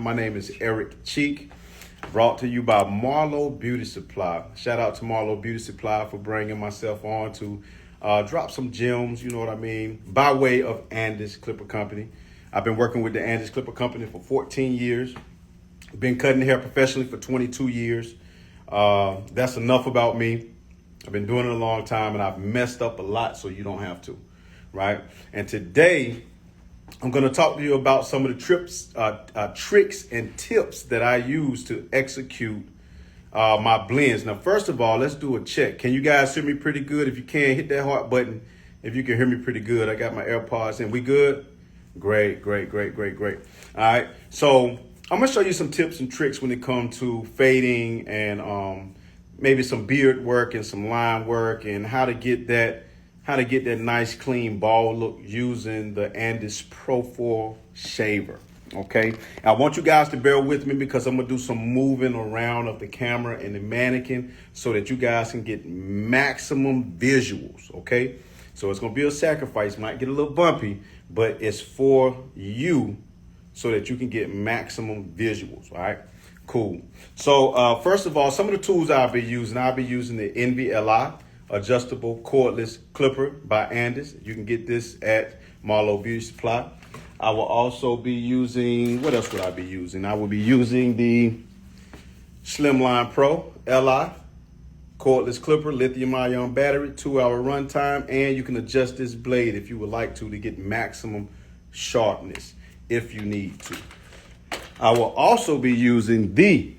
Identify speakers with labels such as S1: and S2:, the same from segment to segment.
S1: My name is Eric Cheek, brought to you by Marlowe Beauty Supply. Shout out to Marlowe Beauty Supply for bringing myself on to drop some gems, you know what I mean, by way of Andis Clipper Company. I've been working with the Andis Clipper Company for 14 years. Been cutting hair professionally for 22 years. That's enough about me. I've been doing it a long time and I've messed up a lot, so you don't have to, right? And today, I'm going to talk to you about some of the tricks and tips that I use to execute my blends. Now, first of all, let's do a check. Can you guys hear me pretty good? If you can, hit that heart button. If you can hear me pretty good, I got my AirPods in. We good? Great. All right. So I'm going to show you some tips and tricks when it comes to fading and maybe some beard work and some line work and how to get that nice clean bald look using the Andis Pro 4 shaver. Okay, I want you guys to bear with me because I'm gonna do some moving around of the camera and the mannequin so that you guys can get maximum visuals. Okay, so it's gonna be a sacrifice, might get a little bumpy, but it's for you so that you can get maximum visuals. All right, cool. So first of all, some of the tools I'll be using the NVLI adjustable cordless clipper by Andis. You can get this at Marlowe Beauty Supply. I will also be using, what else would I be using? I will be using the Slimline Pro Li cordless clipper, lithium ion battery, 2-hour runtime, and you can adjust this blade if you would like to get maximum sharpness if you need to. I will also be using the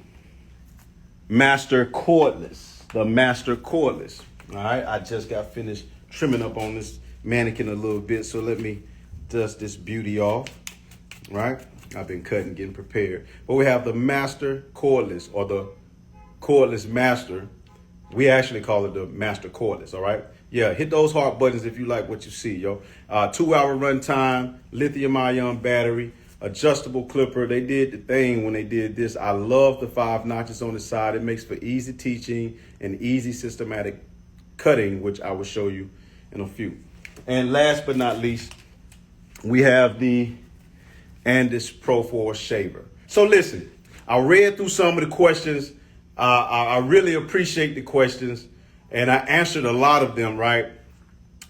S1: Master Cordless, All right, I just got finished trimming up on this mannequin a little bit, so let me dust this beauty off, right? I've been cutting, getting prepared. But we have the Master Cordless, or the Cordless Master. We actually call it the Master Cordless, all right? Yeah, hit those heart buttons if you like what you see, yo. 2-hour runtime, lithium ion battery, adjustable clipper. They did the thing when they did this. I love the 5 notches on the side. It makes for easy teaching and easy systematic cutting, which I will show you in a few. And last but not least, we have the Andis Pro 4 shaver. So listen, I read through some of the questions. I really appreciate the questions, and I answered a lot of them, right?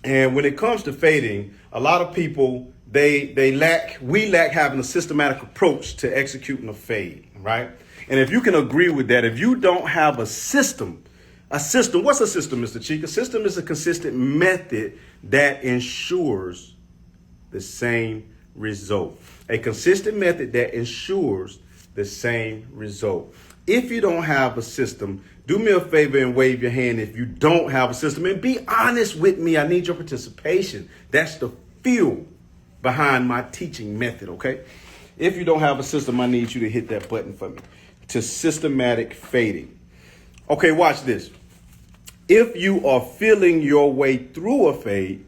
S1: And when it comes to fading, a lot of people, we lack having a systematic approach to executing a fade, right? And if you can agree with that, if you don't have a system, what's a system, Mr. Cheek? A system is a consistent method that ensures the same result. A consistent method that ensures the same result. If you don't have a system, do me a favor and wave your hand if you don't have a system. And be honest with me. I need your participation. That's the fuel behind my teaching method, okay? If you don't have a system, I need you to hit that button for me. To systematic fading. Okay, watch this. If you are feeling your way through a fade,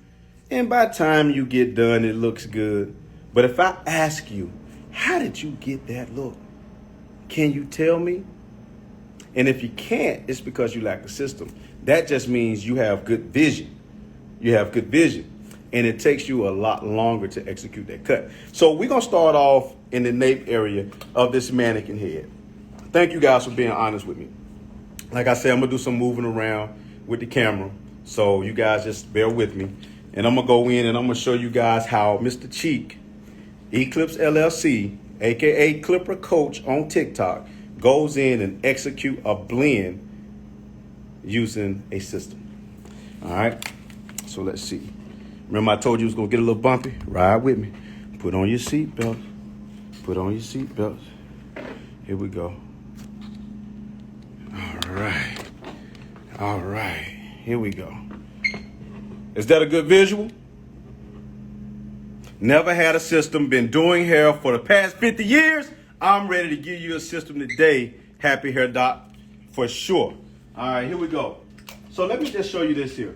S1: and by the time you get done, it looks good. But if I ask you, how did you get that look? Can you tell me? And if you can't, it's because you lack a system. That just means you have good vision. And it takes you a lot longer to execute that cut. So we're going to start off in the nape area of this mannequin head. Thank you guys for being honest with me. Like I said, I'm going to do some moving around with the camera. So you guys just bear with me. And I'm going to go in and I'm going to show you guys how Mr. Cheek, Eclipse LLC, aka Clipper Coach on TikTok, goes in and execute a blend using a system. All right. So let's see. Remember I told you it was going to get a little bumpy? Ride with me. Put on your seatbelt. Here we go. All right. Here we go. Is that a good visual? Never had a system. Been doing hair for the past 50 years. I'm ready to give you a system today. Happy Hair Doc for sure. All right, here we go. So let me just show you this here.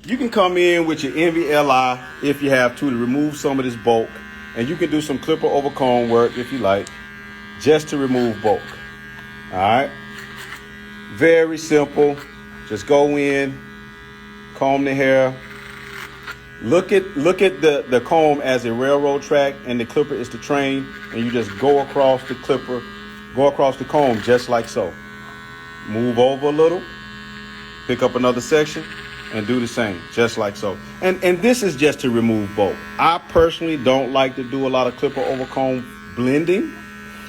S1: You can come in with your NVLI if you have to remove some of this bulk. And you can do some clipper over comb work if you like, just to remove bulk. All right. Very simple. Just go in, comb the hair, Look at the comb as a railroad track, and the clipper is the train, and you just go across the clipper, go across the comb just like so. Move over a little, pick up another section, and do the same, just like so. And this is just to remove bulk. I personally don't like to do a lot of clipper over comb blending.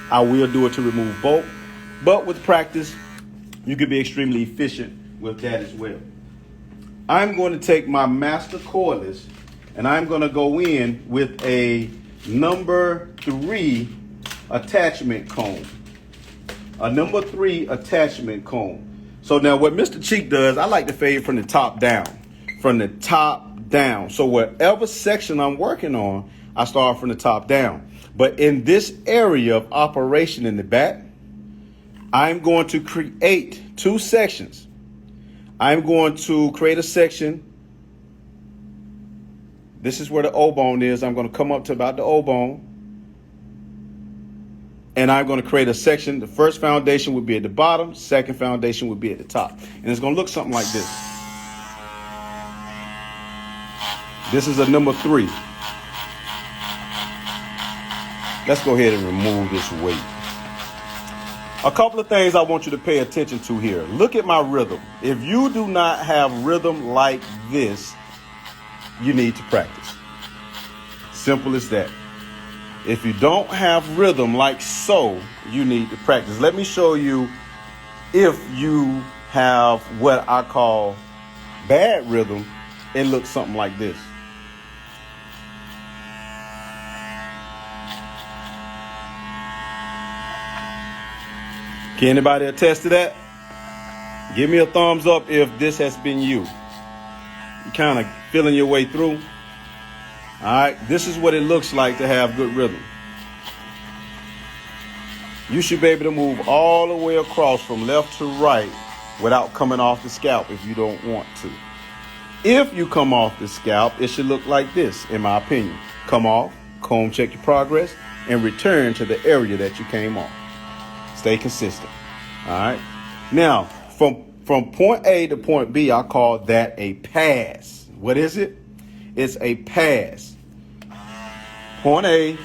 S1: I will do it to remove bulk, but with practice, you can be extremely efficient with that as well. I'm going to take my master cordless, and I'm going to go in with a number 3 attachment comb. A number 3 attachment comb. So now what Mr. Cheek does, I like to fade from the top down. From the top down. So whatever section I'm working on, I start from the top down. But in this area of operation in the back, I'm going to create 2 sections. I'm going to create a section. This is where the O bone is. I'm going to come up to about the O bone. And I'm going to create a section. The first foundation would be at the bottom. Second foundation would be at the top. And it's going to look something like this. This is a number 3. Let's go ahead and remove this weight. A couple of things I want you to pay attention to here. Look at my rhythm. If you do not have rhythm like this, you need to practice. Simple as that. If you don't have rhythm like so, you need to practice. Let me show you if you have what I call bad rhythm. It looks something like this. Can anybody attest to that? Give me a thumbs up if this has been you. You kind of feeling your way through. All right, this is what it looks like to have good rhythm. You should be able to move all the way across from left to right without coming off the scalp if you don't want to. If you come off the scalp, it should look like this, in my opinion. Come off, comb check your progress, and return to the area that you came off. Stay consistent. All right. Now, from point A to point B, I call that a pass. What is it? It's a pass. Point A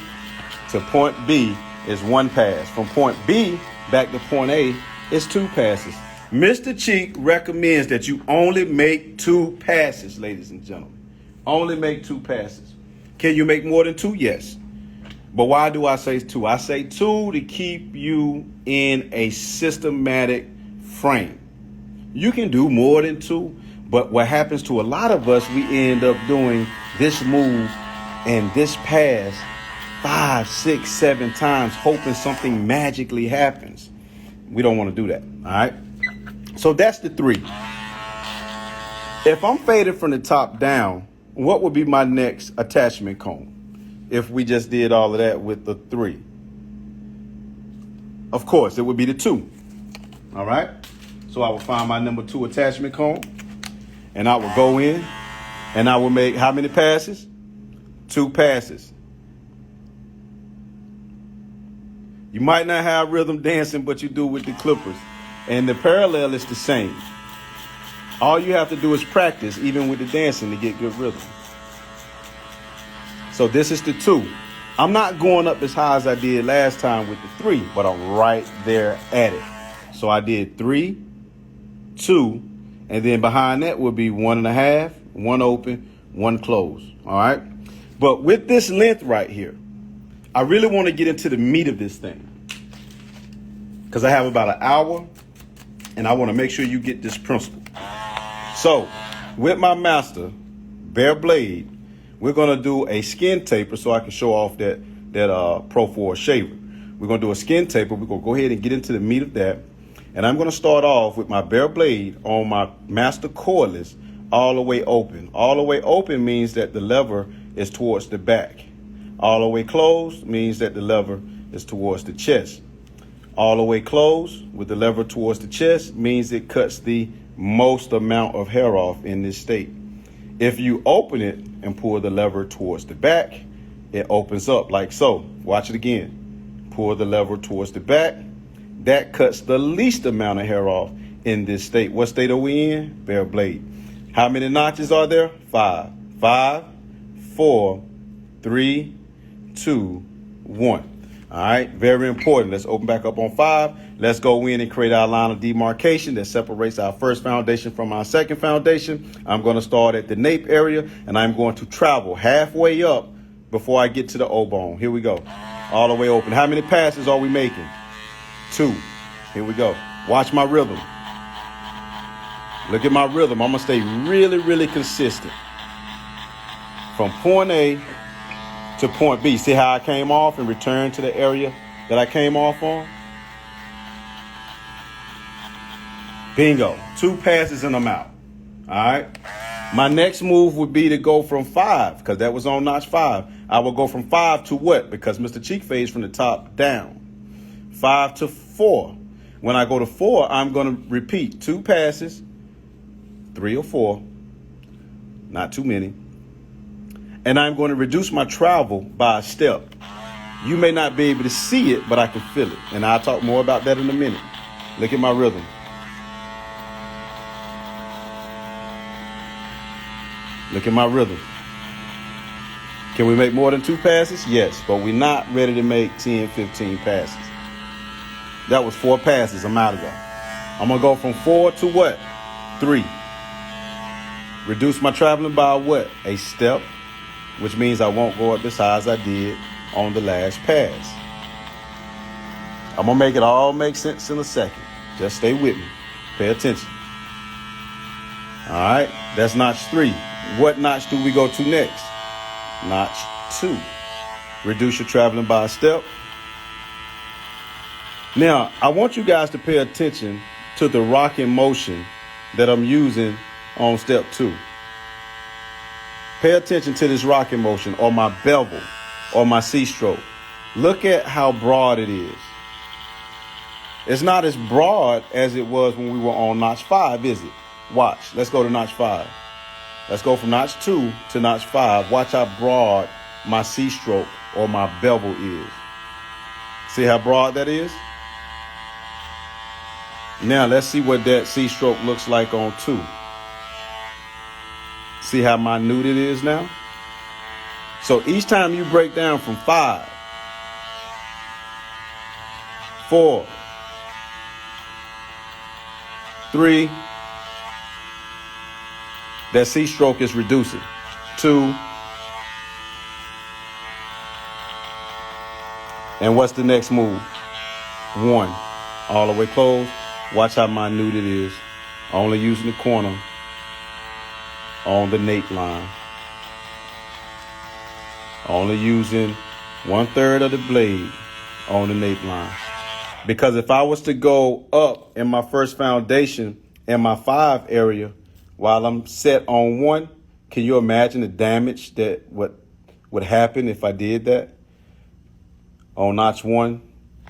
S1: to point B is 1 pass. From point B back to point A is 2 passes. Mr. Cheek recommends that you only make 2 passes, ladies and gentlemen. Only make 2 passes. Can you make more than 2? Yes. But why do I say 2? I say 2 to keep you in a systematic frame. You can do more than 2, but what happens to a lot of us, we end up doing this move and this pass 5, 6, 7 times, hoping something magically happens. We don't want to do that. All right. So that's the 3. If I'm faded from the top down, what would be my next attachment comb? If we just did all of that with the 3. Of course, it would be the 2. All right. So I will find my number 2 attachment comb, and I will go in, and I will make how many passes? 2 passes. You might not have rhythm dancing, but you do with the clippers. And the parallel is the same. All you have to do is practice, even with the dancing, to get good rhythm. So this is the 2. I'm not going up as high as I did last time with the 3, but I'm right there at it. So I did 3, 2, and then behind that would be 1.5, 1 open, 1 close. All right. But with this length right here, I really want to get into the meat of this thing, because I have about an hour and I want to make sure you get this principle. So with my master bare blade, we're going to do a skin taper so I can show off that Pro 4 shaver. We're going to do a skin taper. We're going to go ahead and get into the meat of that. And I'm going to start off with my bare blade on my master cordless all the way open. All the way open means that the lever is towards the back. All the way closed means that the lever is towards the chest. All the way closed with the lever towards the chest means it cuts the most amount of hair off in this state. If you open it and pull the lever towards the back, it opens up like so. Watch it again. Pull the lever towards the back. That cuts the least amount of hair off in this state. What state are we in? Bare blade. How many notches are there? 5. 5, 4, 3, 2, 1. All right, very important. Let's open back up on 5. Let's go in and create our line of demarcation that separates our first foundation from our second foundation. I'm going to start at the nape area, and I'm going to travel halfway up before I get to the O bone. Here we go. All the way open. How many passes are we making? 2. Here we go. Watch my rhythm. Look at my rhythm. I'm going to stay really, really consistent. From point A to point B. See how I came off and returned to the area that I came off on? Bingo. 2 passes and I'm out. All right. My next move would be to go from 5, because that was on notch 5. I will go from 5 to what? Because Mr. Cheek fades from the top down. 5 to 4. When I go to 4, I'm going to repeat 2 passes, 3 or 4, not too many. And I'm going to reduce my travel by a step. You may not be able to see it, but I can feel it. And I'll talk more about that in a minute. Look at my rhythm. Look at my rhythm. Can we make more than 2 passes? Yes, but we're not ready to make 10, 15 passes. That was 4 passes. I'm out of there. I'm going to go from 4 to what? 3. Reduce my traveling by what? A step, which means I won't go up as high as I did on the last pass. I'm going to make it all make sense in a second. Just stay with me. Pay attention. All right, that's notch 3. What notch do we go to next? Notch 2. Reduce your traveling by a step. Now, I want you guys to pay attention to the rocking motion that I'm using on step 2. Pay attention to this rocking motion, or my bevel, or my C-stroke. Look at how broad it is. It's not as broad as it was when we were on notch 5, is it? Watch. Let's go to notch 5. Let's go from notch 2 to notch 5. Watch how broad my C-stroke or my bevel is. See how broad that is? Now let's see what that C-stroke looks like on 2. See how minute it is now? So each time you break down from 5, 4, 3, that C stroke is reducing. 2. And what's the next move? 1. All the way closed. Watch how minute it is. Only using the corner on the nape line. Only using 1/3 of the blade on the nape line. Because if I was to go up in my first foundation in my 5 area while I'm set on 1, can you imagine the damage that would happen if I did that on notch 1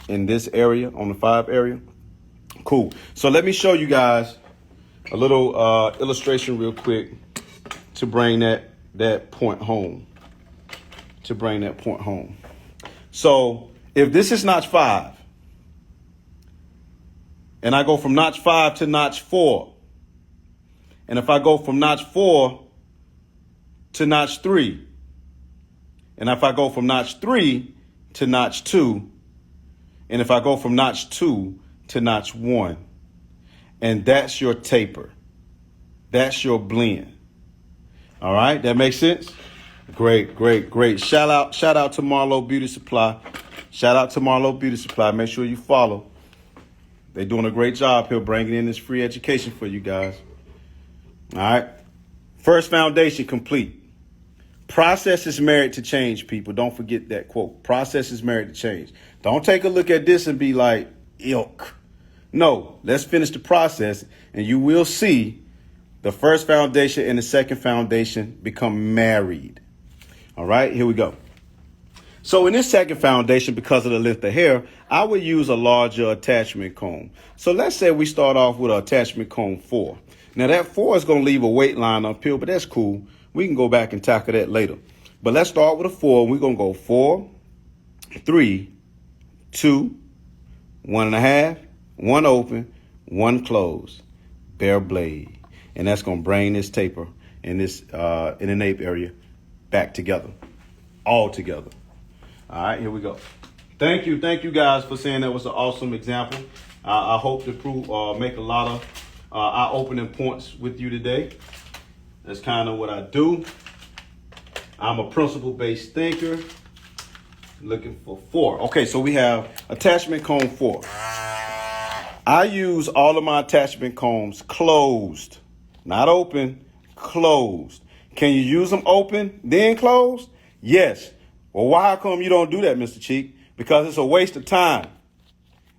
S1: in this area, on the 5 area? Cool. So let me show you guys a little illustration real quick to bring that point home. So if this is notch 5, and I go from notch 5 to notch 4, and if I go from notch 4 to notch 3, and if I go from notch 3 to notch 2, and if I go from notch 2 to notch 1, and that's your taper. That's your blend. All right, that makes sense? Great. Shout out to Marlowe Beauty Supply. Make sure you follow. They're doing a great job here bringing in this free education for you guys. All right. First foundation complete. Process is married to change, people. Don't forget that quote. Process is married to change. Don't take a look at this and be like, ilk. No, let's finish the process and you will see the first foundation and the second foundation become married. All right, here we go. So in this second foundation, because of the length of hair, I would use a larger attachment comb. So let's say we start off with an attachment comb 4. Now that 4 is going to leave a weight line up here, but that's cool. We can go back and tackle that later. But let's start with a 4. We're going to go 4, 3, 2, 1.5, 1 open, 1 close, bare blade. And that's going to bring this taper in this in the nape area back together, all together. All right, here we go. Thank you guys for saying that was an awesome example. I hope to make a lot of eye-opening points with you today. That's kind of what I do. I'm a principle-based thinker. Looking for 4. Okay, so we have attachment comb 4. I use all of my attachment combs closed, not open, closed. Can you use them open, then closed? Yes. Well, why come you don't do that, Mr. Cheek? Because it's a waste of time.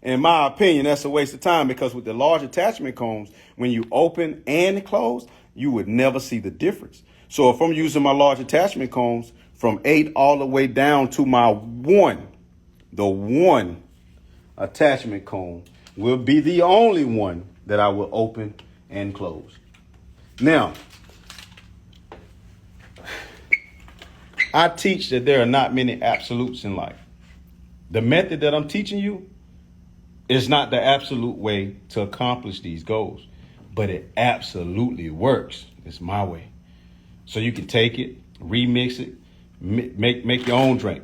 S1: In my opinion, that's a waste of time, because with the large attachment combs, when you open and close, you would never see the difference. So if I'm using my large attachment combs from 8 all the way down to my 1, the 1 attachment comb will be the only one that I will open and close. Now, I teach that there are not many absolutes in life. The method that I'm teaching you is not the absolute way to accomplish these goals, but it absolutely works. It's my way. So you can take it, remix it, make your own drink,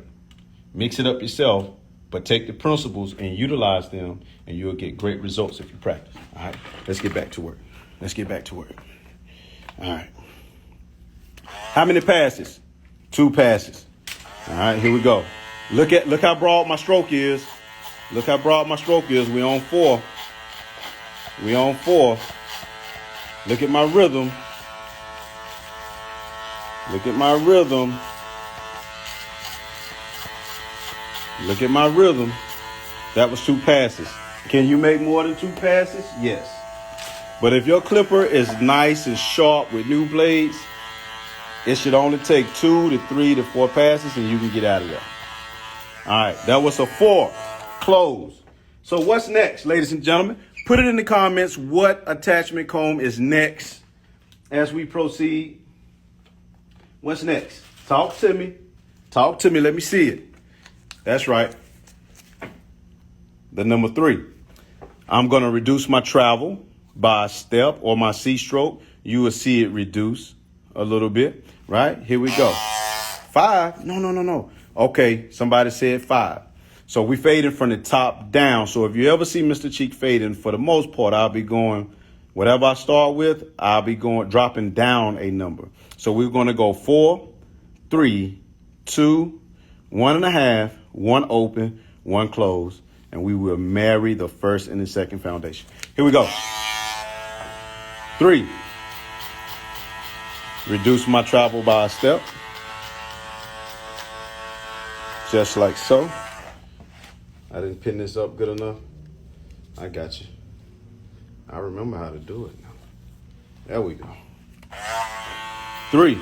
S1: mix it up yourself, but take the principles and utilize them, and you'll get great results if you practice. All right, let's get back to work. All right. How many passes? 2 passes. All right, here we go. Look how broad my stroke is. We on 4. Look at my rhythm. That was 2 passes. Can you make more than 2 passes? Yes. But if your clipper is nice and sharp with new blades, it should only take 2 to 3 to 4 passes and you can get out of there. All right, that was a 4. Close. So what's next, ladies and gentlemen? Put it in the comments what attachment comb is next as we proceed. What's next? Talk to me. Let me see it. That's right. The number 3. I'm going to reduce my travel by a step or my C stroke. You will see it reduce a little bit, right? Here we go. 5. No. Okay, somebody said 5. So we fading from the top down. So if you ever see Mr. Cheek fading, for the most part, I'll be going, whatever I start with, I'll be going dropping down a number. So we're going to go 4, 3, 2, 1.5, 1 open, 1 close, and we will marry the first and the second foundation. Here we go. 3. Reduce my travel by a step. Just like so. I didn't pin this up good enough. I got you. I remember how to do it now. There we go. 3.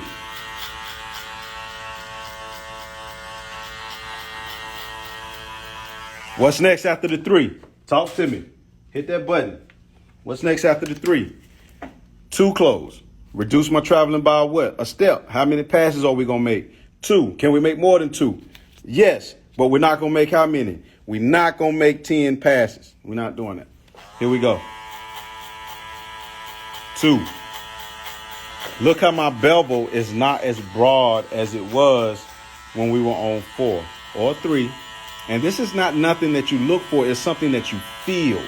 S1: What's next after the 3? Talk to me. Hit that button. What's next after the 3? 2 close. Reduce my traveling by what? A step. How many passes are we going to make? 2. Can we make more than 2? Yes, but we're not going to make how many? We're not going to make 10 passes. We're not doing that. Here we go. 2. Look how my bevel is not as broad as it was when we were on 4 or 3. And this is not nothing that you look for. It's something that you feel.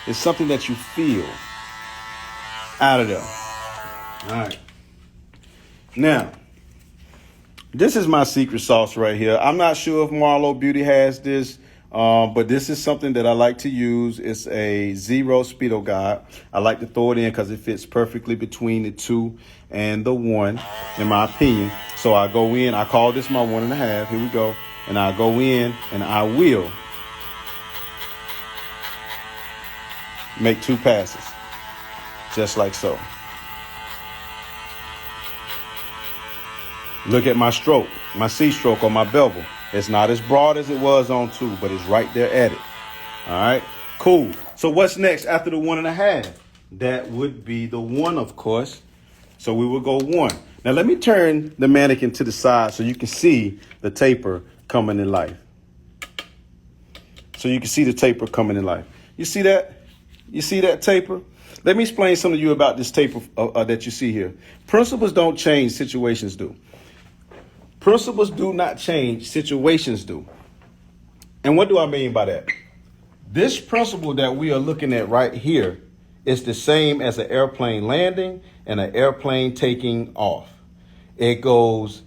S1: It's something that you feel out of there. All right. Now, this is my secret sauce right here. I'm not sure if Marlo Beauty has this, but this is something that I like to use. It's a 0 speedo guide. I like to throw it in because it fits perfectly between the 2 and the 1, in my opinion. So I go in. I call this my 1.5. Here we go. And I go in and I will make 2 passes, just like so. Look at my stroke, my C stroke on my bevel. It's not as broad as it was on 2, but it's right there at it. All right, cool. So what's next after the 1.5? That would be the 1, of course. So we will go 1. Now let me turn the mannequin to the side so you can see the taper coming in life. So you can see the taper coming in life. You see that? You see that taper? Let me explain something to you about this taper that you see here. Principles don't change, situations do. Principles do not change, situations do. And what do I mean by that? This principle that we are looking at right here is the same as an airplane landing and an airplane taking off. It goes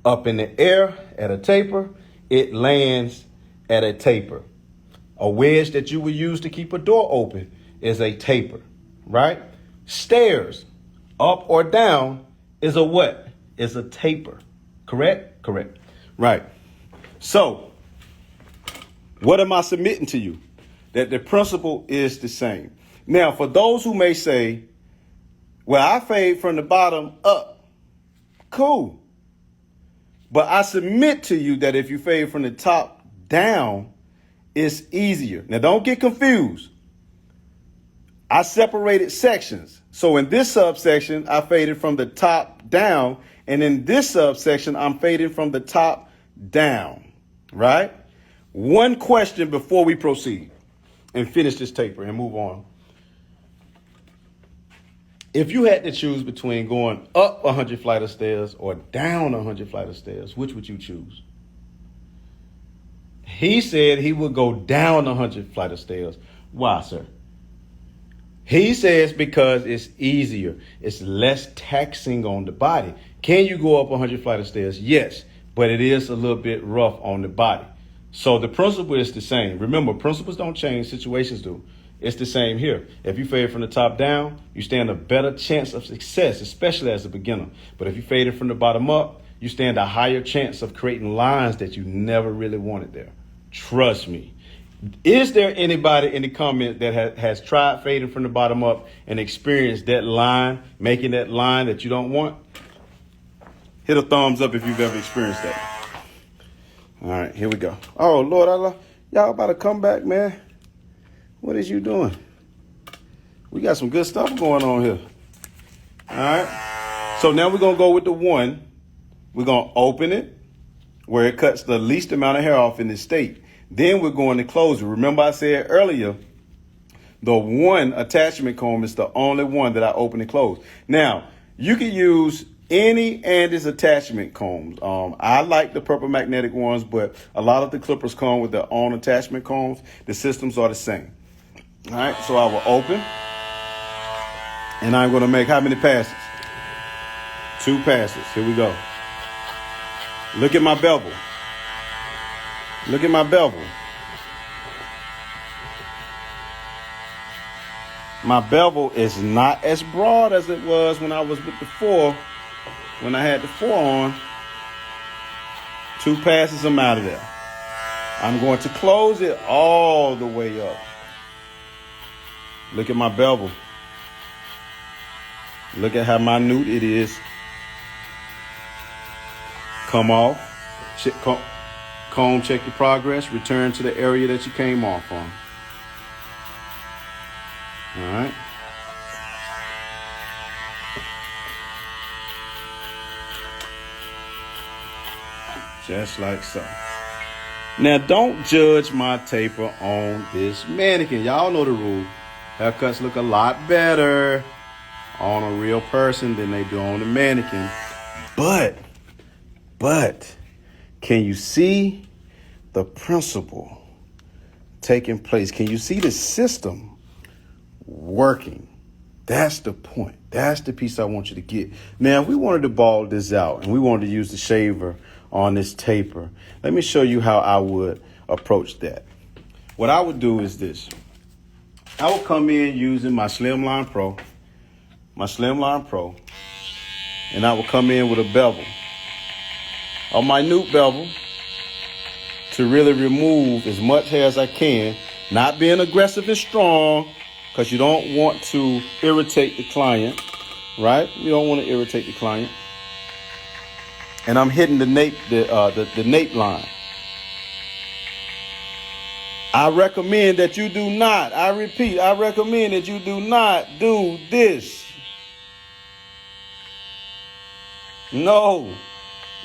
S1: up in the air at a taper. It lands at a taper. A wedge that you would use to keep a door open is a taper, right? Stairs, up or down, is a what? Is a taper. Correct? Correct. Right. So, what am I submitting to you? That the principle is the same. Now, for those who may say, well, I fade from the bottom up. Cool. But I submit to you that if you fade from the top down, it's easier. Now, don't get confused. I separated sections. So in this subsection, I faded from the top down. And in this subsection, I'm fading from the top down. Right? One question before we proceed and finish this taper and move on. If you had to choose between going up 100 flight of stairs or down 100 flight of stairs, which would you choose? He said he would go down 100 flight of stairs. Why, sir? He says because it's easier. It's less taxing on the body. Can you go up 100 flight of stairs? Yes, but it is a little bit rough on the body. So the principle is the same. Remember, principles don't change, situations do. It's the same here. If you fade from the top down, you stand a better chance of success, especially as a beginner. But if you fade it from the bottom up, you stand a higher chance of creating lines that you never really wanted there. Trust me. Is there anybody in the comment that has tried fading from the bottom up and experienced that line, making that line that you don't want? Hit a thumbs up if you've ever experienced that. All right, here we go. Oh, Lord, y'all about to come back, man. What is you doing? We got some good stuff going on here. All right. So now we're going to go with the one. We're going to open it where it cuts the least amount of hair off in this state. Then we're going to close it. Remember I said earlier, the one attachment comb is the only one that I open and close. Now, you can use any Andis attachment combs. I like the purple magnetic ones, but a lot of the clippers come with their own attachment combs. The systems are the same. All right, so I will open, and I'm going to make how many passes? 2 passes. Here we go. Look at my bevel. Look at my bevel. My bevel is not as broad as it was when I was with the 4, when I had the 4 on. 2 passes, I'm out of there. I'm going to close it all the way up. Look at my bevel. Look at how minute it is. Come off. Comb, check your progress. Return to the area that you came off on. All right. Just like so. Now, don't judge my taper on this mannequin. Y'all know the rule. Haircuts look a lot better on a real person than they do on the mannequin. But, can you see the principle taking place? Can you see the system working? That's the point. That's the piece I want you to get. Now, if we wanted to ball this out and we wanted to use the shaver on this taper, let me show you how I would approach that. What I would do is this. I will come in using my Slimline Pro, and I will come in with a bevel, a minute bevel, to really remove as much hair as I can, not being aggressive and strong, because you don't want to irritate the client, right? You don't want to irritate the client. And I'm hitting the nape line. I recommend that you do not, I repeat, I recommend that you do not do this. No,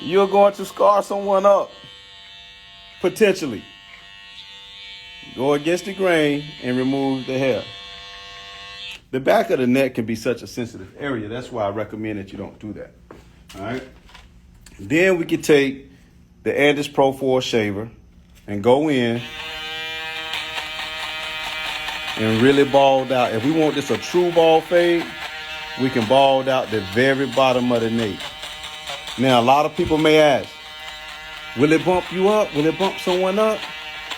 S1: you're going to scar someone up, potentially. Go against the grain and remove the hair. The back of the neck can be such a sensitive area. That's why I recommend that you don't do that. All right. Then we can take the Andis Pro 4 shaver and go in and really bald out. If we want this a true bald fade, we can bald out the very bottom of the nape. Now, a lot of people may ask, will it bump you up? Will it bump someone up?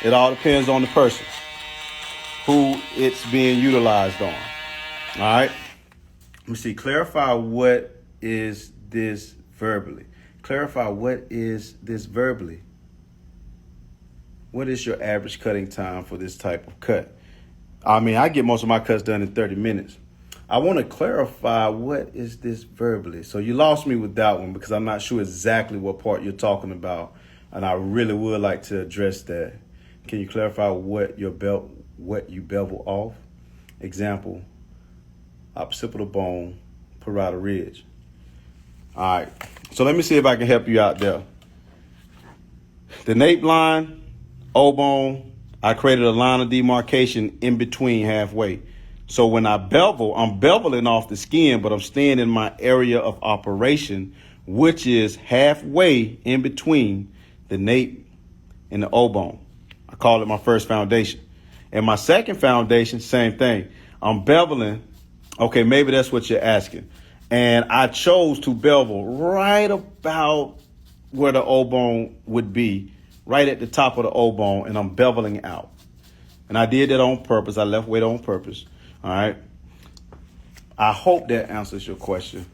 S1: It all depends on the person who it's being utilized on. All right. Let me see. Clarify what is this verbally. Clarify what is this verbally. What is your average cutting time for this type of cut? I mean, I get most of my cuts done in 30 minutes. I want to clarify what is this verbally. So you lost me with that one because I'm not sure exactly what part you're talking about. And I really would like to address that. Can you clarify what you bevel off? Example, occipital bone, parietal ridge. All right. So let me see if I can help you out there. The nape line, O-bone, I created a line of demarcation in between halfway. So when I bevel, I'm beveling off the skin, but I'm staying in my area of operation, which is halfway in between the nape and the O-bone. I call it my first foundation. And my second foundation, same thing. I'm beveling. Okay, maybe that's what you're asking. And I chose to bevel right about where the O-bone would be, right at the top of the O-bone, and I'm beveling out. And I did that on purpose. I left weight on purpose. All right. I hope that answers your question.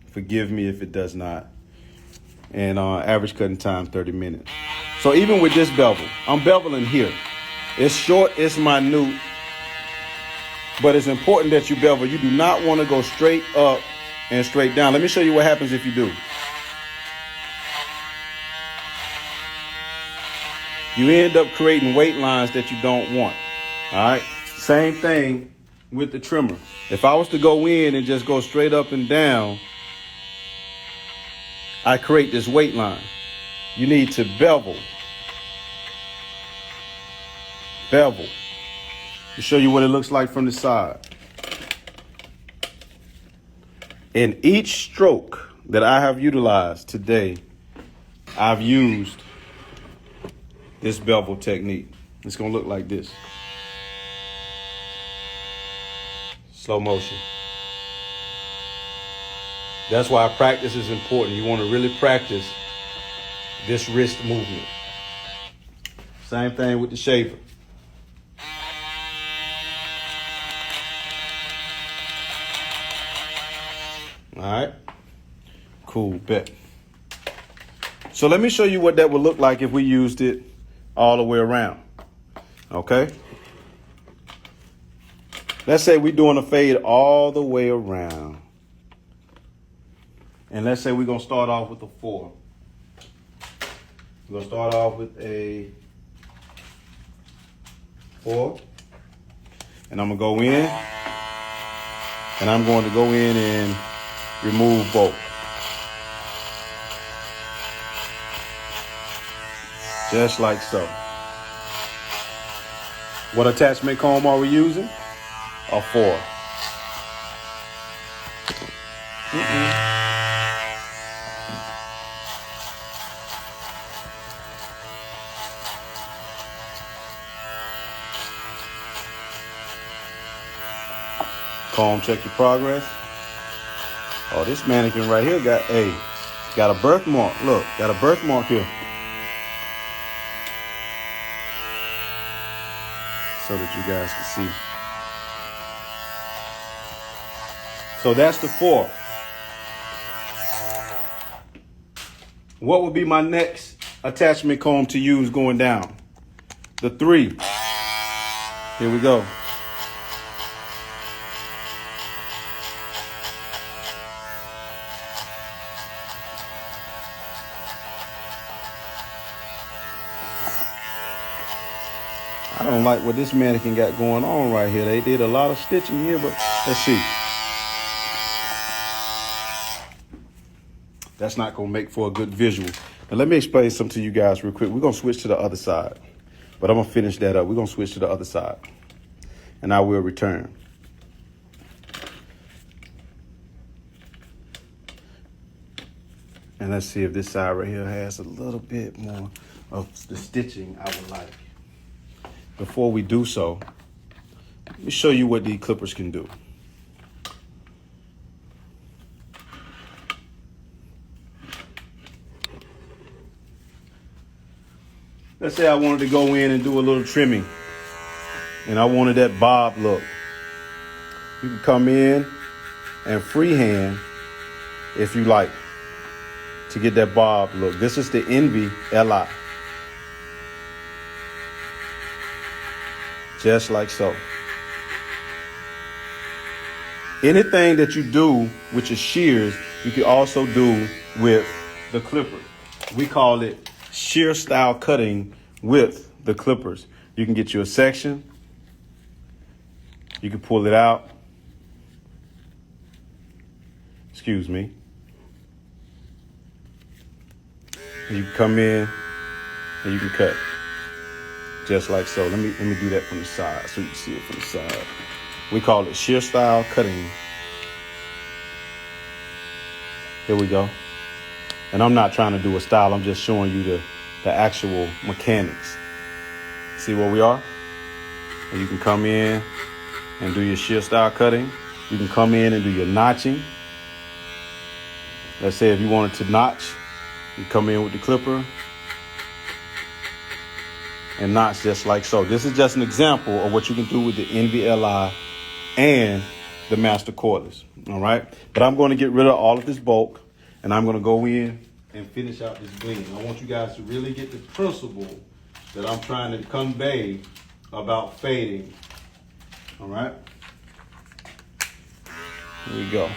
S1: Forgive me if it does not. And average cutting time, 30 minutes. So even with this bevel, I'm beveling here. It's short, it's minute, but it's important that you bevel. You do not want to go straight up and straight down. Let me show you what happens if you do. You end up creating weight lines that you don't want. All right. Same thing with the trimmer. If I was to go in and just go straight up and down, I create this weight line. You need to bevel. Bevel. To show you what it looks like from the side. In each stroke that I have utilized today, I've used this bevel technique. It's going to look like this. Slow motion. That's why practice is important. You want to really practice this wrist movement. Same thing with the shaver. All right. Cool, bet. So let me show you what that would look like if we used it all the way around. Okay. Let's say we're doing a fade all the way around. And let's say we're going to start off with a 4. We're going to start off with a 4. And I'm going to go in. And I'm going to go in and remove both. Just like so. What attachment comb are we using? A 4. Comb, check your progress. Oh, this mannequin right here got a birthmark. Look, got a birthmark here. So that you guys can see. So that's the 4. What would be my next attachment comb to use going down? The 3. Here we go. I don't like what this mannequin got going on right here. They did a lot of stitching here, but let's see. That's not going to make for a good visual. Now, let me explain something to you guys real quick. We're going to switch to the other side, but I'm going to finish that up. We're going to switch to the other side, and I will return. And let's see if this side right here has a little bit more of the stitching I would like. Before we do so, let me show you what these clippers can do. Let's say I wanted to go in and do a little trimming and I wanted that bob look. You can come in and freehand, if you like, to get that bob look. This is the Envy LI. Just like so. Anything that you do with your shears, you can also do with the clipper. We call it shear style cutting with the clippers. You can get you a section. You can pull it out. Excuse me. And you can come in and you can cut. Just like so. Let me do that from the side so you can see it from the side. We call it shear style cutting. Here we go. And I'm not trying to do a style. I'm just showing you the actual mechanics. See where we are? And you can come in and do your shear style cutting. You can come in and do your notching. Let's say if you wanted to notch, you come in with the clipper and notch just like so. This is just an example of what you can do with the Envy LI and the Master Cordless. All right. But I'm going to get rid of all of this bulk and I'm going to go in and finish out this blend. I want you guys to really get the principle that I'm trying to convey about fading. All right. Here we go.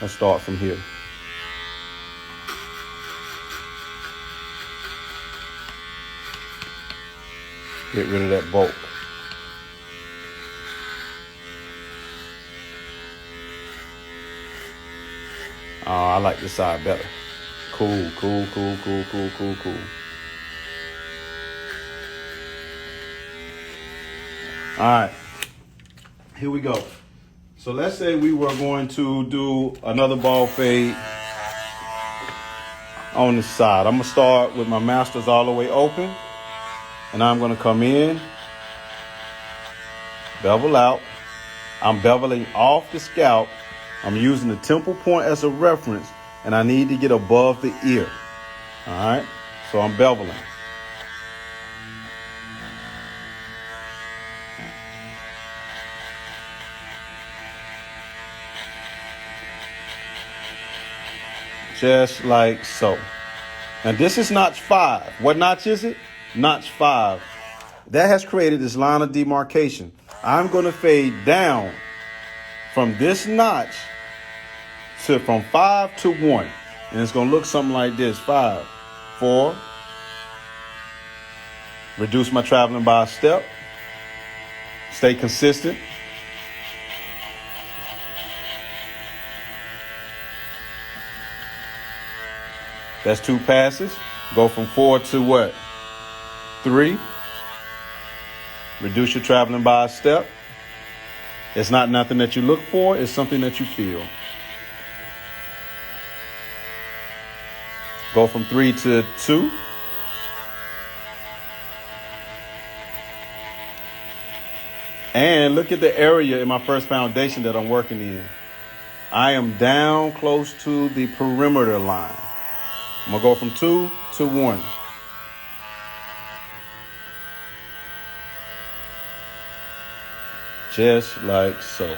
S1: Let's start from here. Get rid of that bulk. Oh, I like this side better. Cool. All right, here we go. So let's say we were going to do another ball fade on this side. I'm gonna start with my masters all the way open. And I'm gonna come in, bevel out. I'm beveling off the scalp. I'm using the temple point as a reference, and I need to get above the ear. All right, so I'm beveling. Just like so. Now this is notch 5. What notch is it? Notch 5. That has created this line of demarcation. I'm going to fade down from this notch from 5 to 1. And it's going to look something like this. 5, 4. Reduce my traveling by a step. Stay consistent. That's 2 passes. Go from 4 to what? 3. Reduce your traveling by a step. It's not nothing that you look for. It's something that you feel. Go from 3 to 2. And look at the area in my first foundation that I'm working in. I am down close to the perimeter line. I'm going to go from 2 to 1. Just like so.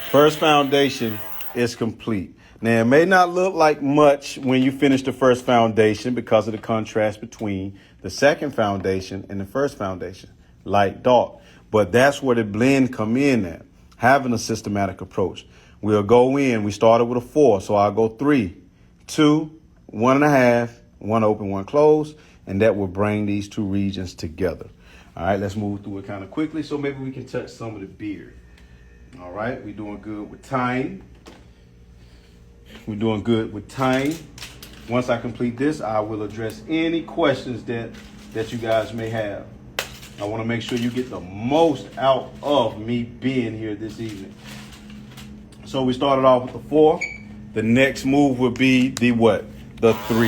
S1: First foundation is complete. Now, it may not look like much when you finish the first foundation because of the contrast between the second foundation and the first foundation, light, dark. But that's where the blend come in at, having a systematic approach. We'll go in, we started with a 4, so I'll go 3, 2, 1.5, 1 open, 1 close, and that will bring these two regions together. All right, let's move through it kind of quickly so maybe we can touch some of the beard. All right, we're doing good with tying. We're doing good with tying. Once I complete this, I will address any questions that you guys may have. I want to make sure you get the most out of me being here this evening. So we started off with the 4. The next move would be the what? The 3.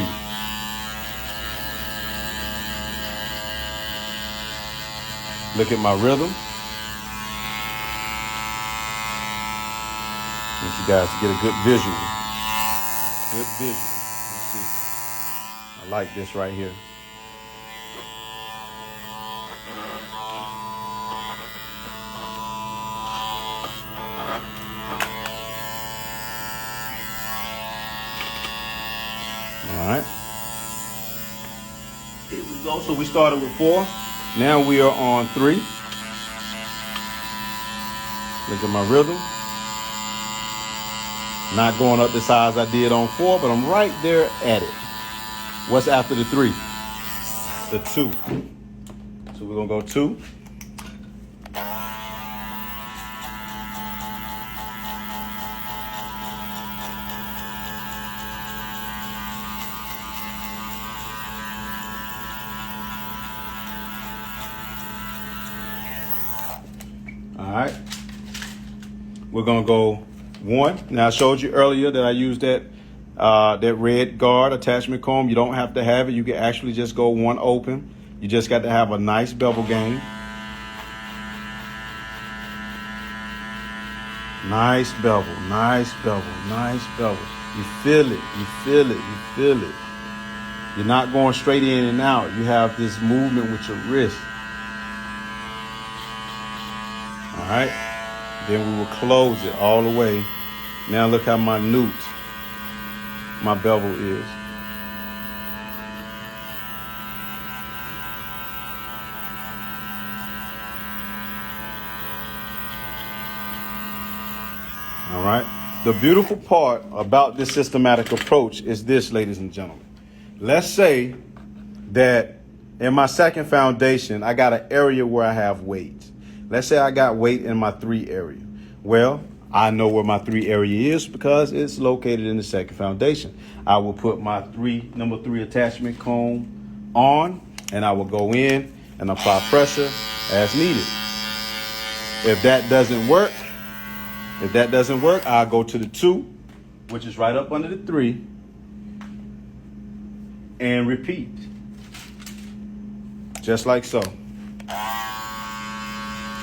S1: Look at my rhythm. I want you guys to get a good visual. Good visual. Let's see. I like this right here. All right. Here we go. So we started with 4. Now we are on 3. Look at my rhythm. Not going up as high as I did on 4, but I'm right there at it. What's after the 3? The 2. So we're going to go 2. All right. We're going to go 1. Now I showed you earlier that I used that red guard attachment comb. You don't have to have it. You can actually just go 1 open. You just got to have a nice bevel game. Nice bevel, nice bevel, nice bevel. You feel it, you feel it, you feel it. You're not going straight in and out. You have this movement with your wrist. All right. Then we will close it all the way. Now look how minute my bevel is. All right. The beautiful part about this systematic approach is this, ladies and gentlemen. Let's say that in my second foundation, I got an area where I have weight. Let's say I got weight in my 3 area. Well, I know where my 3 area is because it's located in the second foundation. I will put my number 3 attachment comb on, and I will go in and apply pressure as needed. If that doesn't work, I'll go to the 2, which is right up under the 3, and repeat. Just like so.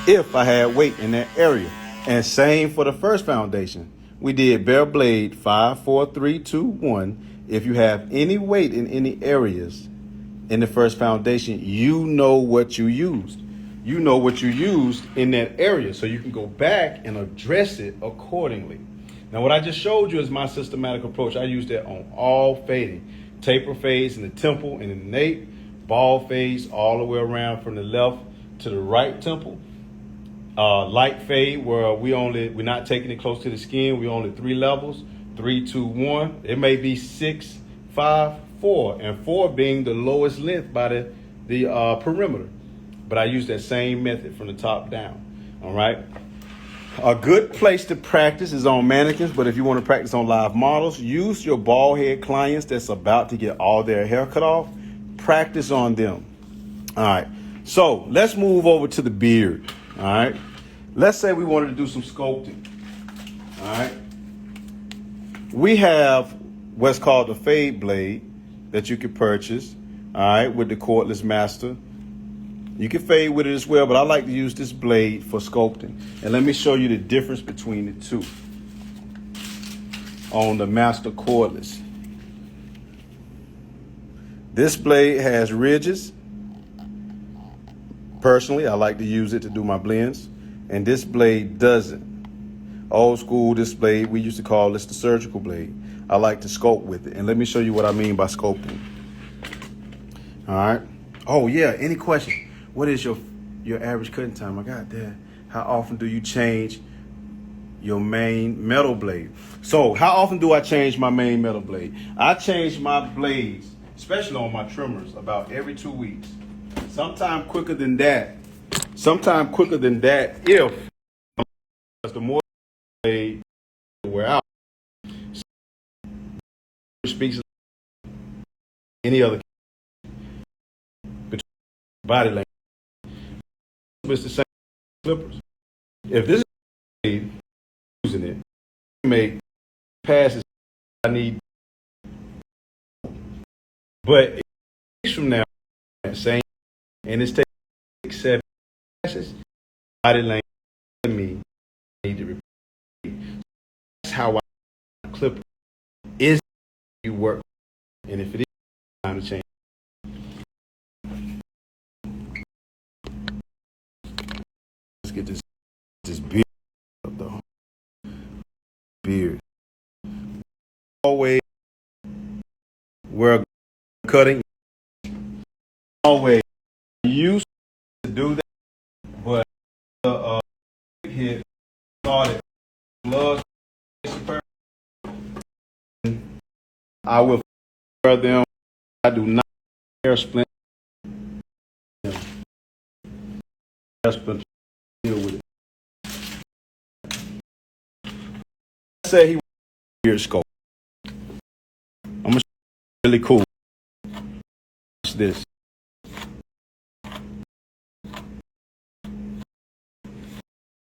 S1: If I had weight in that area. And same for the first foundation. We did bare blade 5, 4, 3, 2, 1. If you have any weight in any areas in the first foundation, you know what you used. You know what you used in that area. So you can go back and address it accordingly. Now, what I just showed you is my systematic approach. I use that on all fading. Taper fades in the temple and in the nape. Ball fades all the way around from the left to the right temple. Light fade where we're not taking it close to the skin. We only 3 levels, 3, 2, 1. It may be 6, 5, 4, and 4 being the lowest length by the perimeter. But I use that same method from the top down. All right. A good place to practice is on mannequins, but if you want to practice on live models, use your bald head clients that's about to get all their hair cut off. Practice on them. All right. So let's move over to the beard. All right. Let's say we wanted to do some sculpting. All right. We have what's called a fade blade that you can purchase. All right. With the cordless master. You can fade with it as well, but I like to use this blade for sculpting. And let me show you the difference between the two. On the master cordless. This blade has ridges. Personally, I like to use it to do my blends. And this blade doesn't. Old school, this blade, we used to call this the surgical blade. I like to sculpt with it. And let me show you what I mean by sculpting. All right. Oh, yeah. Any question? What is your average cutting time? I got that. How often do you change your main metal blade? So how often do I change my main metal blade? I change my blades, especially on my trimmers, about every 2 weeks. Sometime quicker than that. If the more blade wear out, speaks any other between body length. It's the same clippers. If this is using it, make passes I need. But weeks from now, same, and it's taking 6, 7 passes. Body language to me need to repeat. That's how I clip it. Is you work, and if it is time to change. Let's get this beard up though. Beard. Always we're cutting. Always used to do that, but the hit started blood. I will fur them. I do not hair splint. Hair splint. Deal with it. Say he beard scope. I'm gonna show you really cool. Watch this.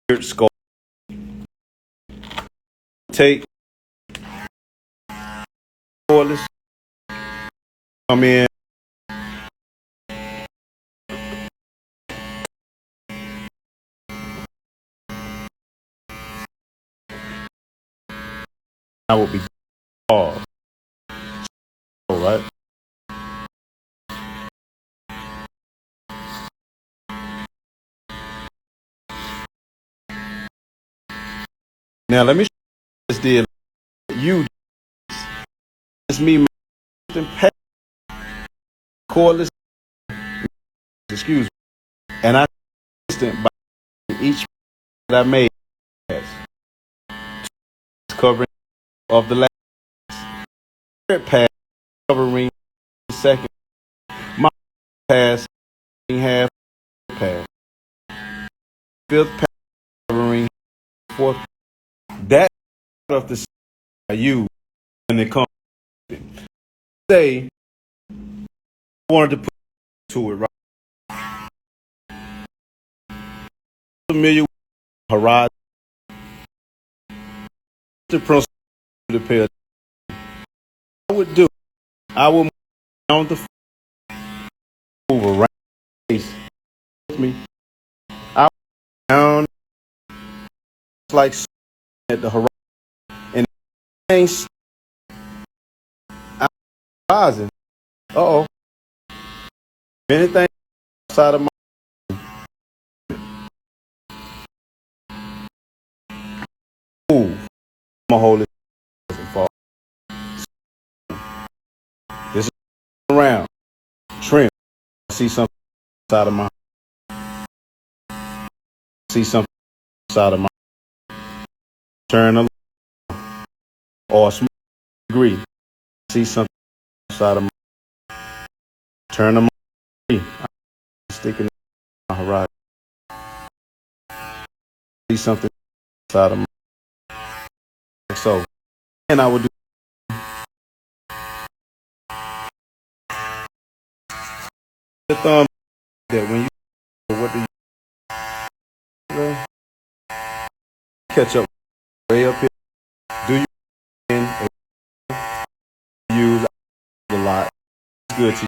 S1: Beard scope. Take cordless. Come in. I will be all right. Now let me show you this deal. You, it's me, cordless. Excuse me, and I consistent by each that I made covering of the last pass covering the second. My pass half pass. Fifth pass covering fourth. That of the I use when it comes to it. Say I wanted to put to it right. Familiar with horizon. The principle of the pair. I would do. I will move down the move around face with me. I would down like at the horizon and things horizon. Uh-oh. Anything outside of my move. I'm gonna hold it doesn't fall. This is around. Trim. See something outside of my see something outside of my turn a or a small degree. See something outside of my turn a degree. I'm sticking my horizon. See something outside of my so and I would do the thumb that when you what do you catch up way up here? Do you use a lot? It's good to you.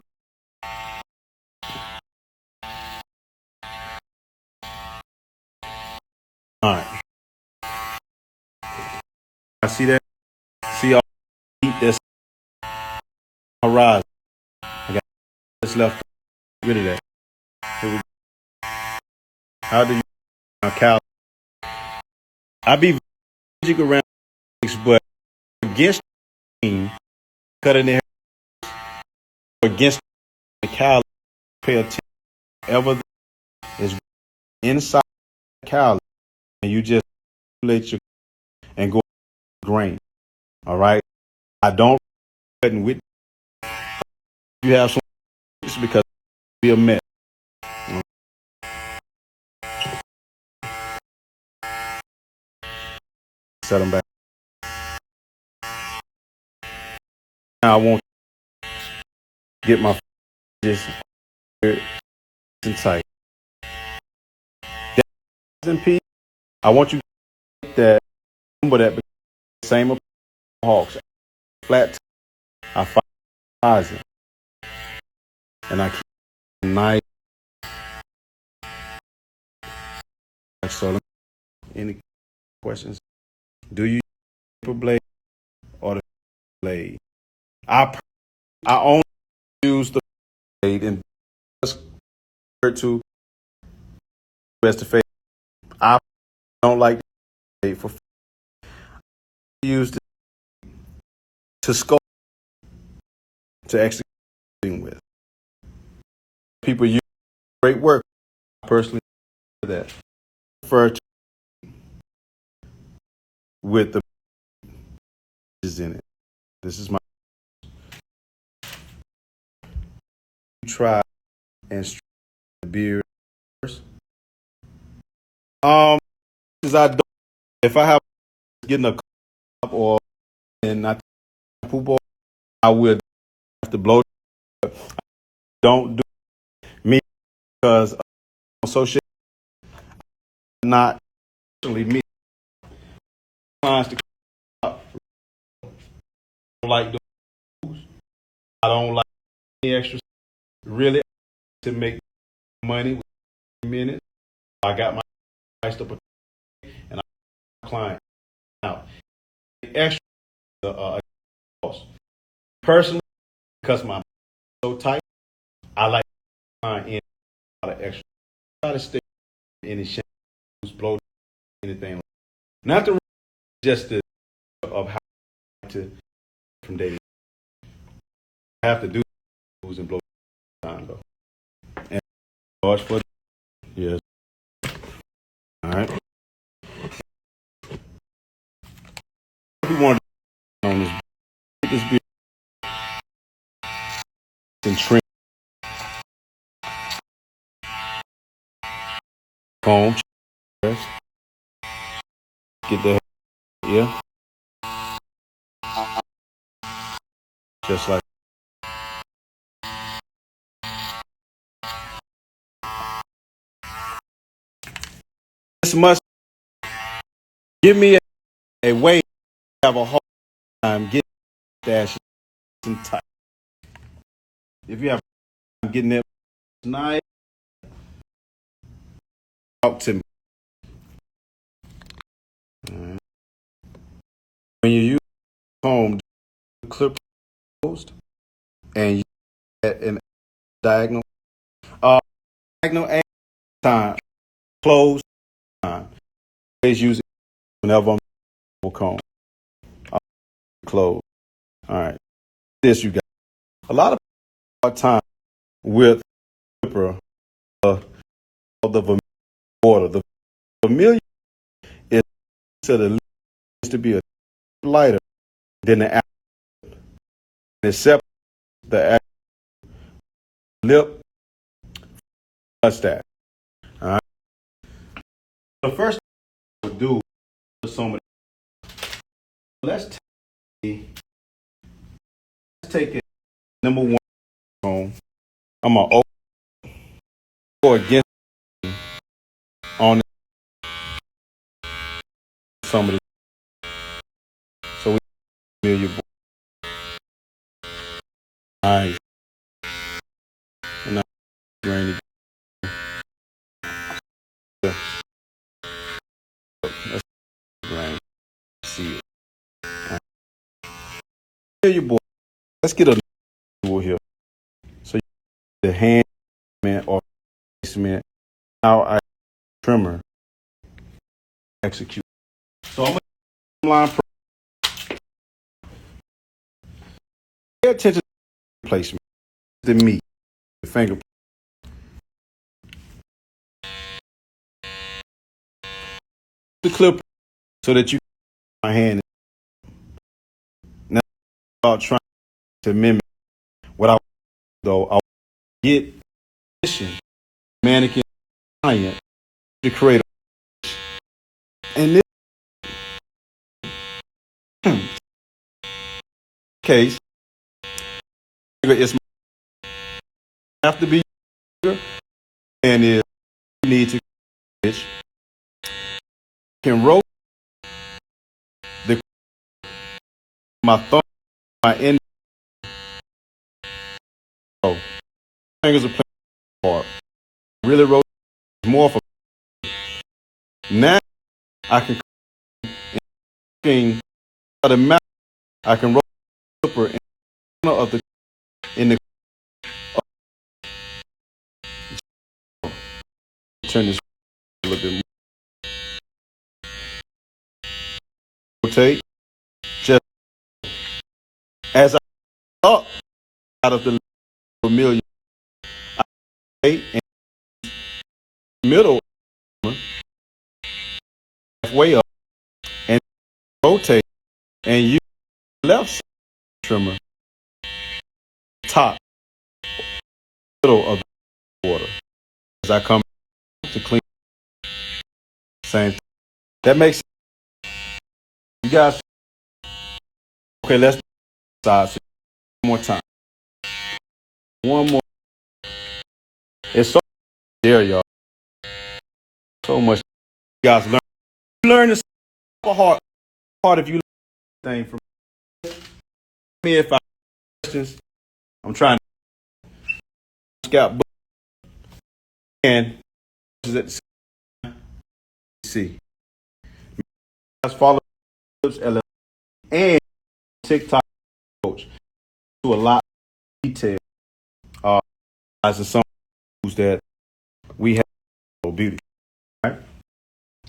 S1: All right. I see that. See all the heat that's horizon. I got this left. Get rid of that. Here we go. How do you cal? I be strategic around, but against the team, cutting their against the cal. Pay attention. Ever is inside the cal, and you just let your and go grain. All right. I don't with you have some because it'll be a mess. Set them back. Now I want to get my just and tight. That's in peace. I want you to get that. Remember that Same approach for hawks. Flat top, I find it, and I keep it nice. So, any questions? Do you use paper blade or the blade? I only use the blade and just to rest the face. I don't like the blade for use it to sculpt, to execute with. People use great work. I personally do that. I prefer to with the is in it. This is my try and straighten the beard first. Because I don't, if I have getting a cup or and I poop off, I will have to blow. Don't do me because associate not actually me. Clients to I don't like those. I don't like any extra. Really, to make money within minutes. I got my priced up and I client out. Extra cost. Personally, because my so tight, I like client in a lot of extra. Try to stay any shampoos, blow anything. Like that. Not the just the of how to from day to day. I have to do and blow time though. And charge for yes. All right. If you want to on this beer and trim comb, yes. Get the yeah, just like this must give me a way to have a hard time getting that and tight. If you have getting that nice, talk to me. Right. When you use comb, clip closed and you get an diagonal, diagonal and time closed time. Always use it whenever I'm comb. I'll close. All right. This you got a lot of hard time with clipper of the vermilion water. The vermilion is to the to be a lighter than the apple. Except the lip mustache. All right. The first thing I would do is some of let's take it number one home. I'm gonna go against on some of the so we feel your eyes and not drain it. Let's drain. See it. Right. Feel your boy. Let's get a tool here. So the hand or placement how I trimmer execute. So I'm gonna line pay attention to placement. The meat, the finger, the clip so that you my hand now about trying to mimic what I though I get position mannequin client to create a, in this case it's have to be and if you need to pitch can roll the my thumb, my index, fingers are playing hard. Really rotate more for now. I can the mouth. I can roll the slipper in the corner of the in the turn this a little bit more. Rotate just as I up out of the familiar. I rotate and middle halfway up and rotate and use left side trimmer top middle of the water as I come to clean. Same thing. That makes sense. You guys. Okay, let's side one more time. One more. It's so there, y'all. So much you guys learn. You learn this hard if you learn thing from me. If I have questions, I'm trying to scout book and see. Guys follow and TikTok coach do a lot of detail as some tools that we have for beauty. All right,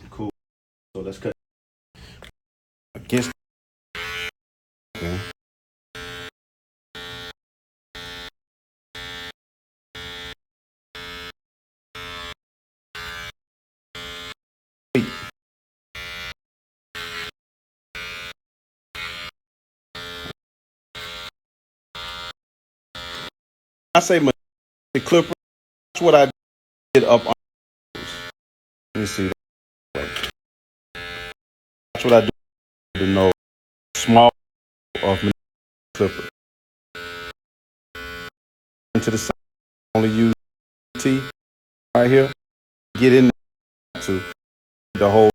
S1: cool. So let's cut against. Okay. I say my clipper. That's what I did up on. Let me see. That's what I do to know small of my clipper. Into the side, only use T right here. Get in there to the whole.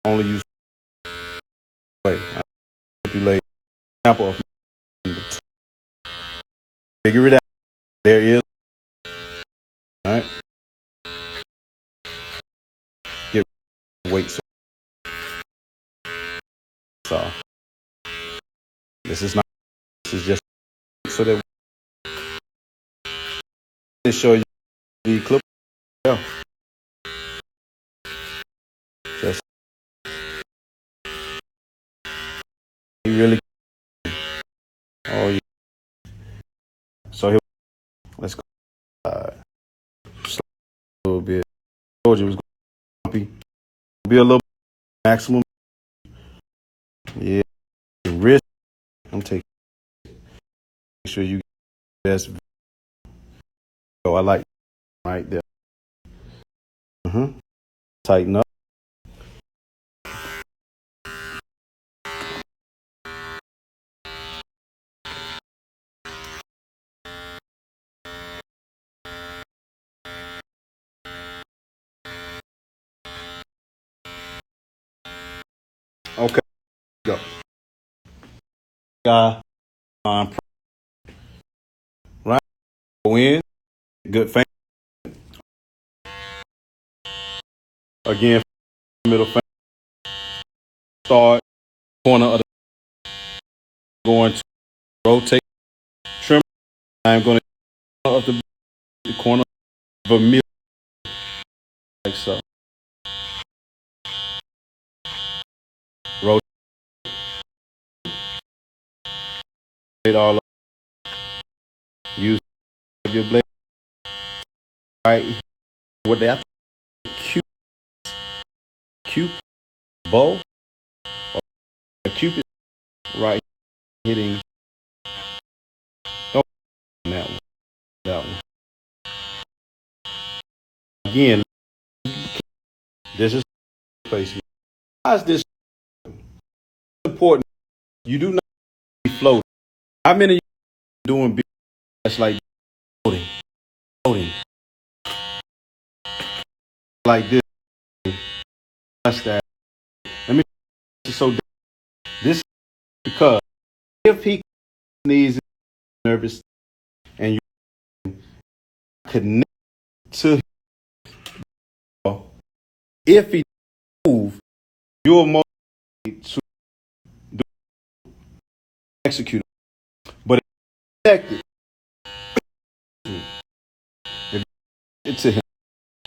S1: Only use way. I manipulate example of figure it out. There is. All right. Get weight. So this is not. This is just so that we show you the clip. Yeah. Just you really. Oh yeah. So here, let's go. Slide a little bit. I told you it was going to be a little maximum. Yeah. The wrist. I'm taking. Make sure you get the best. Oh, I like right there. Tighten up. Okay. Go. Right. Go in. Good thing. Again, middle finger. Start corner of the going to rotate. Trim. I'm going to of the corner of a middle like so. Rotate all up. Use your blade. Right. What that cupid bow or a cupid right hitting that one. That one. Again, this is placement. Why is this important? You do not be floating. How many of you doing big that's like floating? Floating. Like this. That's that. Let me so this is because If he sneezes, nervous, and you connect to him, if he move, you're more likely to execute. But if you connect it to him,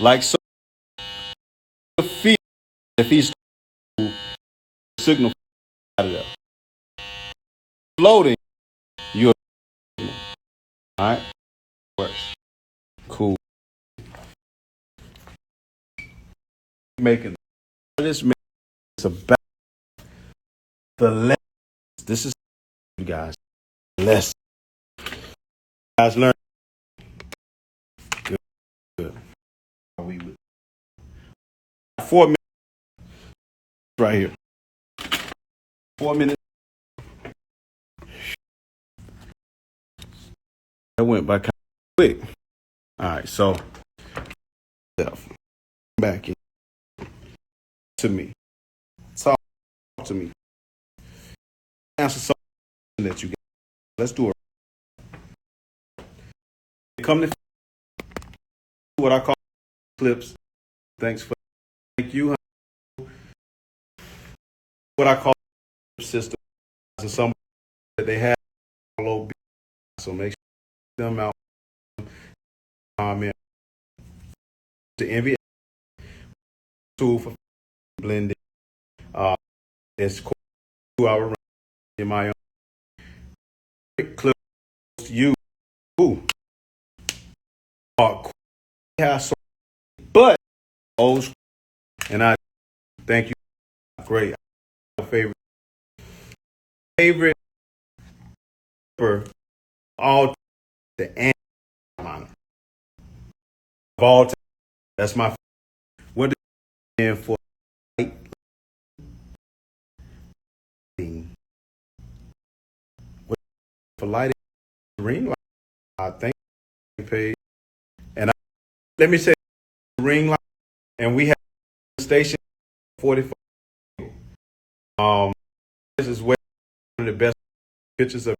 S1: like so, feel if he's signal out of there. Floating, you're all right. Works. Cool. Making this makes about the lessons. This is you guys. Lessons. Guys learn. Good. Good. We would 4 minutes right here. 4 minutes. That went by kind of quick. All right, so back in to me. Talk to me. Answer something that you got. Let's do it. Come to what I call clips. Thanks for thank you. What I call system. Some that they have low. So make sure them out. Comment. The NBA tool for blending. It's 2-hour run in my own clip. You, but old school, and I thank you. Great, favorite for all the Andis of all time. That's my. What do you stand for? What for lighting ring light? I think page. And let me say ring light, and we have a station 44. This is one of the best pictures of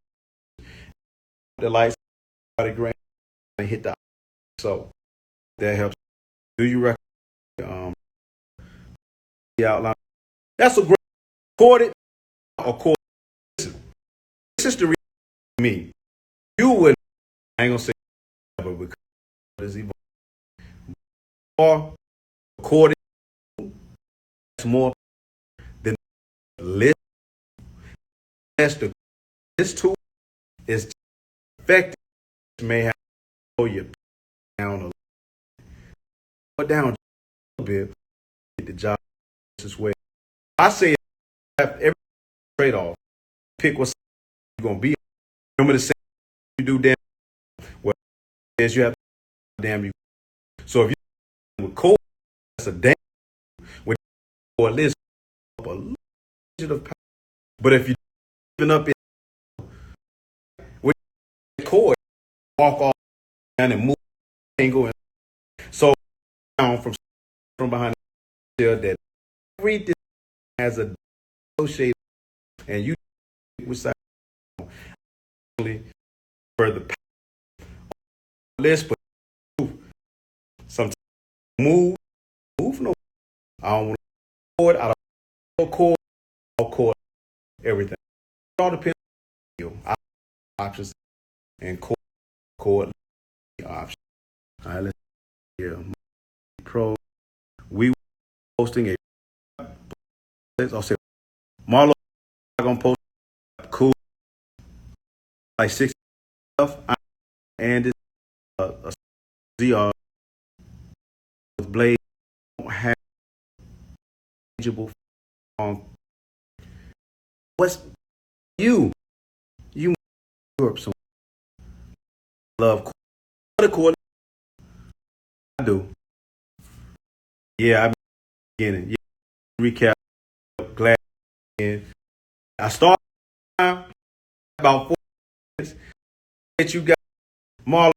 S1: the lights by the grand and hit the so that helps. Do you recommend the outline? That's a great recorded or recorded. This is the reason for me. You would I ain't gonna say but because it's even more recorded more than list. This tool is effective. You may have to slow you down down a bit. Get the job this way. I say have every trade off. Pick what's you're gonna be. Remember the same you do damn well as you have to damn you. So if you with cold, that's a damn with or a list up a little bit of power. But if you even up it with cord, walk off and move angle and so down from behind the chair that everything has a shade and you with side only for the list, but sometimes move no. I don't want to cord out of cord, all cord, everything. It all depends on you. Options and cord options. All right, let's see here. Pro, we posting a. I'll say Marlo gonna post cool like 60 stuff and this ZR with blade don't have changeable on what's you Europe so love the cord I do yeah I'm beginning yeah recap glad I start about 4 minutes that you got Marlo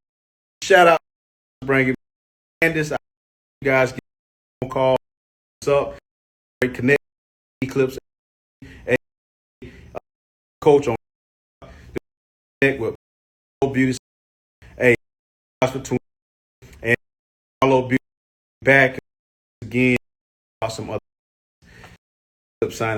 S1: shout out bringing Andis you guys get a phone call what's up connect clips a coach on with Marlo Beauty. Hey, for tuning and Marlo Beauty back again about some other sign.